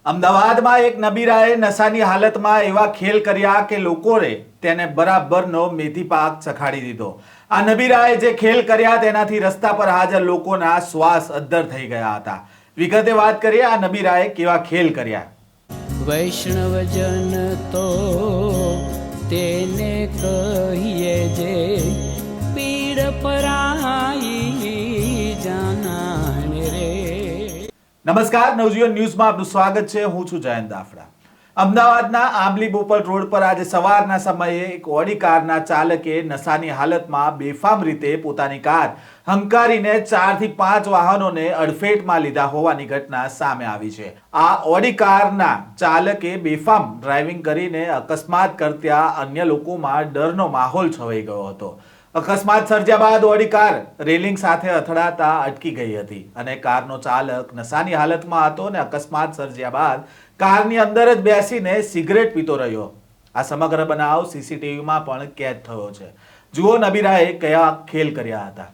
અમદાવાદમાં એક નબીરાએ નશાની હાલતમાં એવા ખેલ કર્યા કે લોકોએ તેને બરાબરનો મેથી પાક ચખાડી દીધો। આ નબીરાએ જે ખેલ કર્યા તેનાથી રસ્તા પર હાજર લોકોના શ્વાસ અદ્ધર થઈ ગયા હતા। વિગતે વાત કરીએ આ નબીરાએ કેવા ખેલ કર્યા। વૈષ્ણવજન તો તેને કહીએ જે પીડ પરાઈ જાનાને રે। નમસ્કાર, નવજીવન ન્યૂઝમાં આપનું સ્વાગત છે। હું છું જયંત દાફડા। અમદાવાદના આંબલી બોપલ રોડ પર આજે સવારના સમયે એક ઓડી કારના ચાલકે નશાની હાલતમાં બેફામ રીતે પોતાની કાર હંકારીને 4 થી 5 વાહનોને અડફેટમાં લીધા હોવાની ઘટના સામે આવી છે। આ ઓડી કારના ચાલકે બેફામ ડ્રાઇવિંગ કરીને અકસ્માત કરતા અન્ય લોકોમાં ડરનો માહોલ છવાઈ ગયો હતો। અકસ્માત સર્જ્યા બાદ ઓડી કાર રેલિંગ સાથે અથડાતા અટકી ગઈ હતી અને કારનો ચાલક નશાની હાલતમાં હતો અને અકસ્માત સર્જ્યા બાદ કારની અંદર જ બેસીને સિગરેટ પીતો રહ્યો। આ સમગ્ર બનાવ સીસીટીવીમાં પણ કેદ થયો છે। જુઓ નબીરાએ કયા ખેલ કર્યા હતા।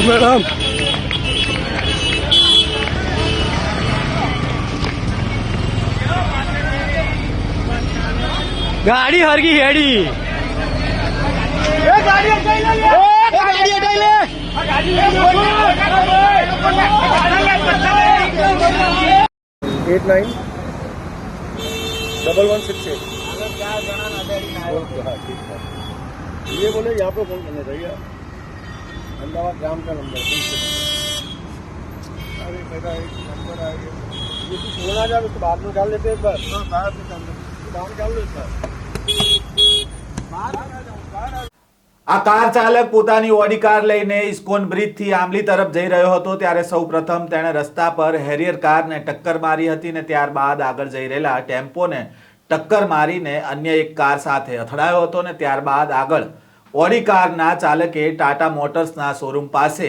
मैडम गाड़ी हरगी हेड़ी गाड़ी हटाई ले 891168 ये बोले यहाँ पे फोन करना चाहिए। अहमदाबाद ग्राम का नंबर अरे मेरा एक नंबर आ गया। ये तो बोला जाए उसको बाद में डाल लेते हैं। बस बाहर डाल लेता આ કાર ચાલક પોતાની ઓડી કાર લઈને ઇસ્કોન બ્રિજ થી આંબલી તરફ જઈ રહ્યો હતો ત્યારે સૌપ્રથમ તેણે રસ્તા પર હેરિયર કારને ટક્કર મારી હતી અને ત્યારબાદ આગળ જઈ રહેલા ટેમ્પોને ટક્કર મારીને અન્ય એક કાર સાથે અથડાયો હતો અને ત્યારબાદ આગળ ઓડી કારના ચાલકે ટાટા મોટર્સના શોરૂમ પાસે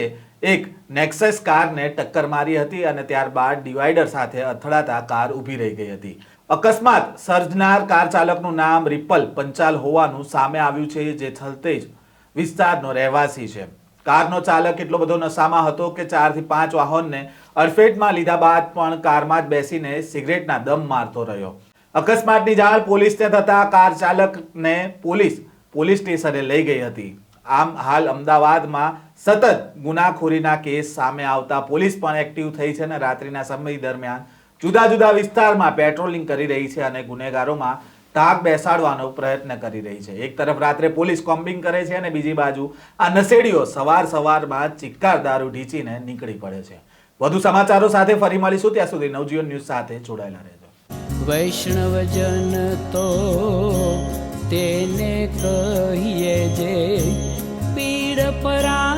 એક નેક્સસ કારને ટક્કર મારી હતી અને ત્યારબાદ ડિવાઈડર સાથે અથડાતા કાર ઊભી રહી ગઈ હતી। અકસ્માત સર્જનાર કાર ચાલકનું નામ રિપલ પંચાલ હોવાનું સામે આવ્યું છે, જે થલતેજ વિસ્તારનો રહેવાસી છે। કારનો ચાલક એટલો બધો નશામાં હતો કે 4 થી 5 વાહનને અડફેટમાં લીધા બાદ પણ કારમાં જ બેસીને સિગરેટના દમ મારતો રહ્યો। અકસ્માતની જાણ પોલીસને થતા કાર ચાલકને પોલીસ સ્ટેશને લઈ ગઈ હતી। આમ હાલ અમદાવાદમાં સતત ગુનાખોરીના કેસ સામે આવતા પોલીસ પણ એક્ટિવ થઈ છે અને રાત્રિના સમય દરમિયાન જુદા જુદા વિસ્તારમાં પેટ્રોલિંગ કરી રહી છે અને ગુનેગારોમાં ધાક બેસાડવાનો પ્રયત્ન કરી રહી છે। એક તરફ રાત્રે પોલીસ કોમ્બિંગ કરે છે અને બીજી બાજુ આ નશેડીઓ સવારમાં ચિક્કાર દારૂ ઢીંચીને નીકળી પડે છે। વધુ સમાચારો સાથે ફરી મળીશું, ત્યાં સુધી નવજીવન ન્યૂઝ સાથે જોડાયેલા રહેજો। વૈષ્ણવજન તો તેને કહીએ જે પીડ પરા